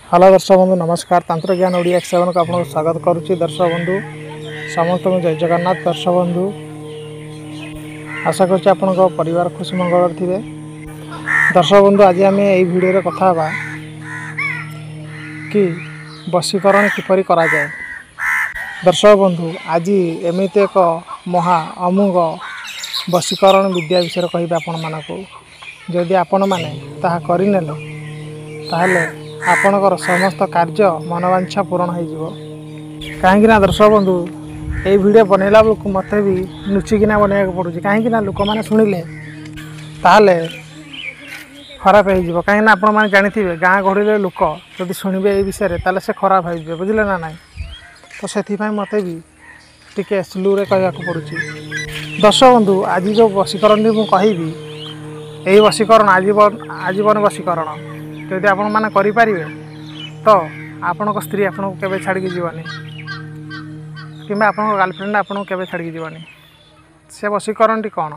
Hello दर्शक बंधु नमस्कार। तंत्र ज्ञान ओडिया सेवन को आपको स्वागत करुच्ची। दर्शक बंधु समस्त जय जगन्नाथ। दर्शक बंधु आशा करुच्ची आपण परिवार खुशी मंगल थे। दर्शक बंधु आज आम यही भिडियो कथा बा कि वशीकरण किपरि करा जाए। दर्शक बंधु आज एमती एक महा अमोघ वशीकरण विद्या विषय कह आपण मानक जदि आपण मैंने ताहा करनेले ताहले आपणकर समस्त कार्य मनोवांछा पूरण हो। कहीं दर्शक बंधु ये वीडियो बनैला बेलू मत भी लुचिकिना बनवाक पड़ूँ। कहीं लोक मैंने शुणिले ताहले खराब हो। कहीं आपण मैंने जानी गाँ गहली लोक जब शुणे ये विषय ताले से खराब हो बुझे ना ना। तो से मत भी टी स्लो कहवाक पड़ूँ। दर्शक बंधु आज जो वशीकरण मुझे कहबी यही वशीकरण आजीवन वशीकरण जदि आपण मैंने करें तो आपण स्त्री आपको केवे छाड़ी जीवनी कि आप गर्लफ्रेंड आपको केवे छाड़ी जीवनी। से वशीकरण टी कौन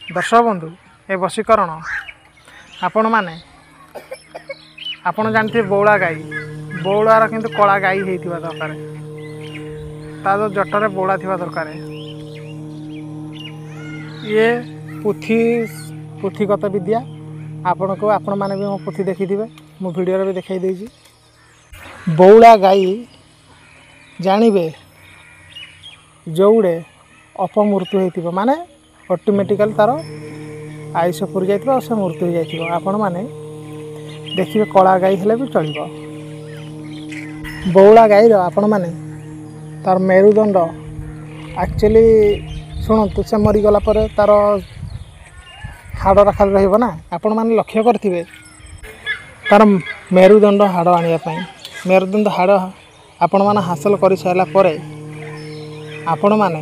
दर्शक बंधु ये वशीकरण आपण मैंने आपण जानते बौला गाई बौलार किंतु कला गाई होता दरकार ता जो जटर बौला थी दरकार। ये पुथीगत विद्या आपण को आपण मैंने भी मो पुथी देखी मो वीडियो भी देखा देजी। बौला गाई जानवे जोड़े अपमृत्यु होती माने ऑटोमेटिकल तार आयुष पूरी जाइए से मृत्यु हो जाए। आपण मैंने देखिए कला गाई हेले भी चलो। बौला गाईर आपण मैंने तार मेरुदंड एक्चुअली शुणु से मरीगला तार हाड़ रखा रहा आपण मैंने लक्ष्य करेंगे तार मेरुदंड हाड़ आने मेरुदंड हाड़ आपण मैंने हासिल कर सारापर आपण मैंने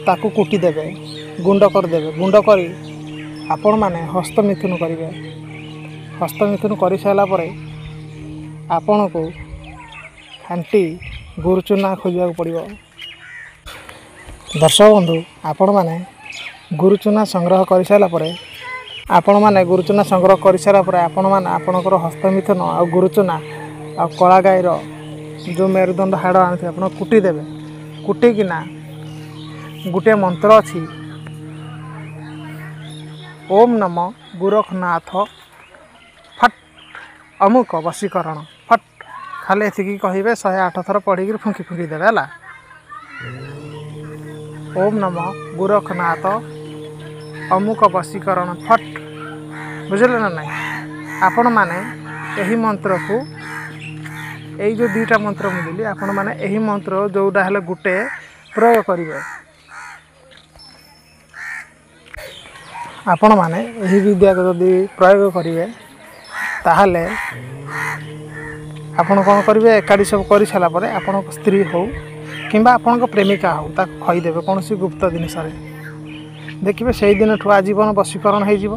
ताकू कुटिदेवे गुंड करदेवे। गुंड कर आपण मैंने हस्तमिथुन करेंगे। हस्तमिथुन कर सारापर आपण को खांटी गुरुचूना खोजा पड़ो। दर्शक बंधु आपण मैंने गुरुचूना संग्रह कर सारापर आपण मैंने गुरुचूना संग्रह कर सारापर आपण मैंने आपणकर हस्तमिथुन आ गुरुचूना आ कला गाईर जो मेरुदंड हाड़ आनी आप कुटिदेवे। कुटिकिना गोटे मंत्र अच्छी ओम नम गोरखनाथ फट अमुक वशीकरण फट खाली एतिकी कहे 108 थर पढ़ी फुंकी फुंकी देवे है। ओम नम गोरखनाथ अमुक वशीकरण फट बुझे ना ना। आपण मैंने यही मंत्र को यही जो दुईटा मंत्र मुझे आपण मैंने यही मंत्र जोटा है गोटे प्रयोग करेंगे। आपण मैंने यही विद्या को जब प्रयोग करेंगे ताहले आपण कौन करेंगे एकाठी सब कर सारापर आपण स्त्री हो कि आपण प्रेमिका हो ताक खईदेवे कौन सी गुप्त जिनस देखिए से दिन ठू आजीवन वशीकरण हो।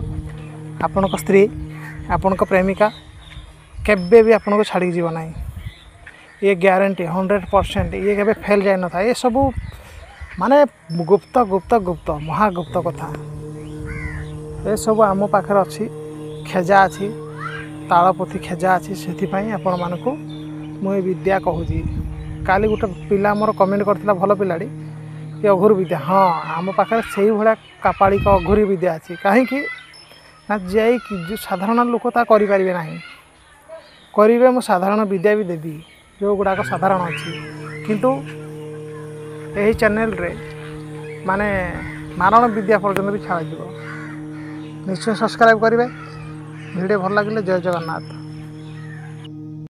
आपण स्त्री आपण प्रेमिका केबे भी आपन को छाड़ी जीव ना। ये ग्यारंटी 100% ये केबे फेल जाए न था। ये सब माने गुप्त गुप्त गुप्त महागुप्त कथा ये सब आम पाखे अच्छी खेजा अच्छी तालपोथी खेजा अच्छी से आपण मान को मुझे विद्या कहूँ। काली गोटे पिला मोर कमेंट करता भल पिलाड़ी कि अघुर विद्या हाँ आम पाखे से भाया कापालिक अघुरी विद्या अच्छी कहीं ना जे जो साधारण लोक ता करें ना करेंगे। मु साधारण विद्या भी देवी जो गुड़ाक साधारण अच्छी किंतु यही चैनल रे माने मारण विद्या पर्यटन भी छाड़ निश्चय सब्सक्राइब करेंगे। वीडियो भल लगे जय जगन्नाथ।